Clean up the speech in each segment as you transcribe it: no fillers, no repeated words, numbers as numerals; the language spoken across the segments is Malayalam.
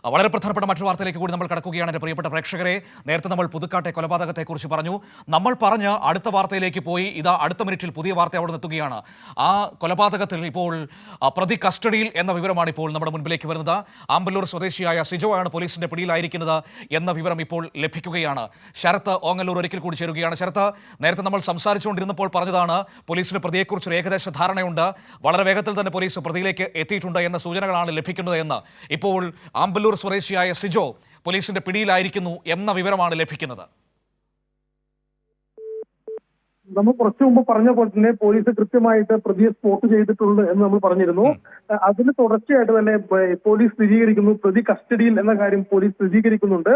വളരെ പ്രധാനപ്പെട്ട മറ്റൊരു വാർത്തയിലേക്ക് കൂടി നമ്മൾ കടക്കുകയാണ്. എൻ്റെ പ്രിയപ്പെട്ട പ്രേക്ഷകരെ, നേരത്തെ നമ്മൾ പുതുക്കാട്ടെ കൊലപാതകത്തെക്കുറിച്ച് പറഞ്ഞു. നമ്മൾ പറഞ്ഞ് അടുത്ത വാർത്തയിലേക്ക് പോയി ഇതാ അടുത്ത മിനിറ്റിൽ പുതിയ വാർത്ത അവിടെ എത്തുകയാണ്. ആ കൊലപാതകത്തിൽ ഇപ്പോൾ പ്രതി കസ്റ്റഡിയിൽ എന്ന വിവരമാണ് ഇപ്പോൾ നമ്മുടെ മുൻപിലേക്ക് വരുന്നത്. ആമ്പല്ലൂർ സ്വദേശിയായ സിജോ ആണ് പോലീസിന്റെ പിടിയിലായിരിക്കുന്നത് എന്ന വിവരം ഇപ്പോൾ ലഭിക്കുകയാണ്. ശരത്ത് ഓങ്ങല്ലൂർ ഒരിക്കൽ കൂടി ചേരുകയാണ്. ശരത്ത്, നേരത്തെ നമ്മൾ സംസാരിച്ചുകൊണ്ടിരുന്നപ്പോൾ പറഞ്ഞതാണ് പോലീസിന് പ്രതിയെക്കുറിച്ചൊരു ഏകദേശ ധാരണയുണ്ട്, വളരെ വേഗത്തിൽ തന്നെ പോലീസ് പ്രതിയിലേക്ക് എത്തിയിട്ടുണ്ട് എന്ന സൂചനകളാണ് ലഭിക്കുന്നത് എന്ന്. ഇപ്പോൾ ആമ്പല്ലൂർ സ്വദേശിയായ സിജോ പോലീസിന്റെ പിടിയിലായിരിക്കുന്നു എന്ന വിവരമാണ് ലഭിക്കുന്നത്. നമ്മൾ കുറച്ചു മുമ്പ് പറഞ്ഞ പോലെ തന്നെ പോലീസ് കൃത്യമായിട്ട് പ്രതിയെ സ്പോട്ട് ചെയ്തിട്ടുണ്ട് എന്ന് നമ്മൾ പറഞ്ഞിരുന്നു. അതിന് തുടർച്ചയായിട്ട് തന്നെ പോലീസ് സ്ഥിരീകരിക്കുന്നു, പ്രതി കസ്റ്റഡിയിൽ എന്ന കാര്യം പോലീസ് സ്ഥിരീകരിക്കുന്നുണ്ട്.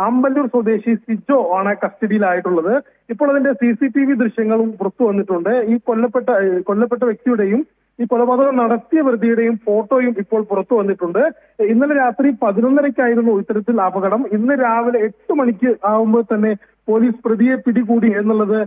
ആമ്പല്ലൂർ സ്വദേശി സിജോ ആണ് കസ്റ്റഡിയിലായിട്ടുള്ളത്. ഇപ്പോൾ അതിന്റെ CCTV ദൃശ്യങ്ങളും പുറത്തു വന്നിട്ടുണ്ട്. ഈ കൊല്ലപ്പെട്ട വ്യക്തിയുടെയും ഈ കൊലപാതകം നടത്തിയ പ്രതിയുടെയും ഫോട്ടോയും ഇപ്പോൾ പുറത്തു വന്നിട്ടുണ്ട്. ഇന്നലെ രാത്രി 11:30-ക്കായിരുന്നു ഇത്തരത്തിൽ അപകടം. ഇന്ന് രാവിലെ 8 മണിക്ക് ആവുമ്പോൾ തന്നെ പോലീസ് പ്രതിയെ പിടികൂടി എന്നുള്ളത്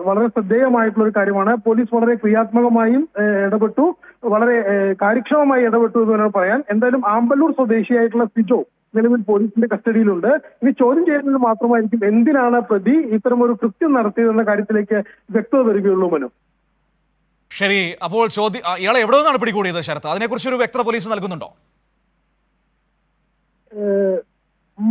വളരെ ശ്രദ്ധേയമായിട്ടുള്ള ഒരു കാര്യമാണ്. പോലീസ് വളരെ ക്രിയാത്മകമായും ഇടപെട്ടു, വളരെ കാര്യക്ഷമമായി ഇടപെട്ടു എന്ന് വേണം പറയാൻ. എന്തായാലും ആമ്പല്ലൂർ സ്വദേശിയായിട്ടുള്ള സിജോ നിലവിൽ പോലീസിന്റെ കസ്റ്റഡിയിലുണ്ട്. ഇനി ചോദ്യം ചെയ്യുന്നത് മാത്രമായിരിക്കും എന്തിനാണ് പ്രതി ഇത്തരമൊരു കൃത്യം നടത്തിയതെന്ന കാര്യത്തിലേക്ക് വ്യക്തത വരികയുള്ളൂ. മനു, ശരി, അപ്പോൾ ഇയാളെ എവിടെ നിന്നാണ് പിടികൂടിയത് ശരത്ത്? അതിനെക്കുറിച്ചൊരു വ്യക്തത പോലീസ് നൽകുന്നുണ്ടോ?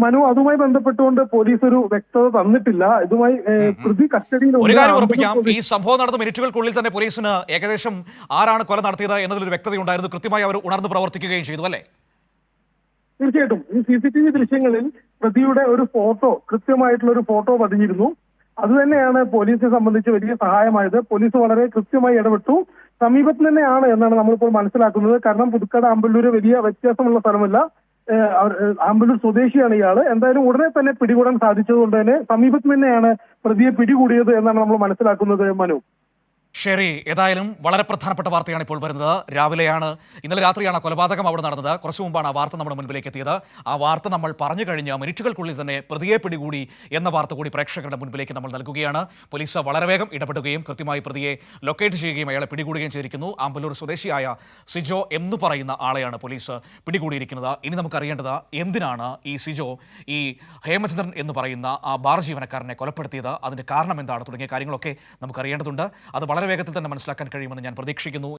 മനു, അതുമായി ബന്ധപ്പെട്ടുകൊണ്ട് പോലീസ് ഒരു വ്യക്തത തന്നിട്ടില്ല. ഇതുമായി പ്രതി കസ്റ്റഡിയിൽ ഒരു കാര്യം ഉറപ്പിക്കാം, ഈ സംഭവം നടന്ന മിനിറ്റുകൾക്കുള്ളിൽ തന്നെ പോലീസിന് ഏകദേശം ആരാണ് കൊല നടത്തിയത് എന്നതിലൊരു വ്യക്തതയുണ്ടായിരുന്നു. കൃത്യമായി അവർ ഉണർന്ന് പ്രവർത്തിക്കുകയും ചെയ്തു, അല്ലേ? തീർച്ചയായിട്ടും ഈ CCTV ദൃശ്യങ്ങളിൽ പ്രതിയുടെ ഒരു ഫോട്ടോ, കൃത്യമായിട്ടുള്ള ഒരു ഫോട്ടോ പതിഞ്ഞിരുന്നു. അതുതന്നെയാണ് പോലീസിനെ സംബന്ധിച്ച് വലിയ സഹായമായത്. പോലീസ് വളരെ കൃത്യമായി ഇടപെട്ടു. സമീപത്ത് തന്നെയാണ് എന്നാണ് നമ്മളിപ്പോൾ മനസ്സിലാക്കുന്നത്. കാരണം പുതുക്കാട് ആമ്പല്ലൂര് വലിയ വ്യത്യാസമുള്ള സ്ഥലമല്ല. ആമ്പല്ലൂർ സ്വദേശിയാണ് ഇയാള്. എന്തായാലും ഉടനെ തന്നെ പിടികൂടാൻ സാധിച്ചതുകൊണ്ട് തന്നെ സമീപത്ത് തന്നെയാണ് പ്രതിയെ പിടികൂടിയത് എന്നാണ് നമ്മൾ മനസ്സിലാക്കുന്നത്. മനു, ശരി, ഏതായാലും വളരെ പ്രധാനപ്പെട്ട വാർത്തയാണ് ഇപ്പോൾ വരുന്നത്. രാവിലെയാണ്, ഇന്നലെ രാത്രിയാണ് കൊലപാതകം അവിടെ നടന്നത്. കുറച്ചു മുമ്പാണ് ആ വാർത്ത നമ്മുടെ മുൻപിലേക്ക് എത്തിയത്. ആ വാർത്ത നമ്മൾ പറഞ്ഞു കഴിഞ്ഞ മിനിറ്റുകൾക്കുള്ളിൽ തന്നെ പ്രതിയെ പിടികൂടി എന്ന വാർത്ത കൂടി പ്രേക്ഷകരുടെ മുൻപിലേക്ക് നമ്മൾ നൽകുകയാണ്. പോലീസ് വളരെ വേഗം ഇടപെടുകയും കൃത്യമായി പ്രതിയെ ലൊക്കേറ്റ് ചെയ്യുകയും അയാളെ പിടികൂടുകയും ചെയ്തിരിക്കുന്നു. ആമ്പല്ലൂർ സ്വദേശിയായ സിജോ എന്ന് പറയുന്ന ആളെയാണ് പോലീസ് പിടികൂടിയിരിക്കുന്നത്. ഇനി നമുക്കറിയേണ്ടത് എന്തിനാണ് ഈ സിജോ ഈ ഹേമചന്ദ്രൻ എന്ന് പറയുന്ന ആ ബാർ ജീവനക്കാരനെ കൊലപ്പെടുത്തിയത്, അതിന്റെ കാരണം എന്താണ് തുടങ്ങിയ കാര്യങ്ങളൊക്കെ നമുക്കറിയേണ്ടതുണ്ട്. അത് വളരെ വേഗത്തിൽ തന്നെ മനസ്സിലാക്കാൻ കഴിയുമെന്ന് ഞാൻ പ്രതീക്ഷിക്കുന്നു.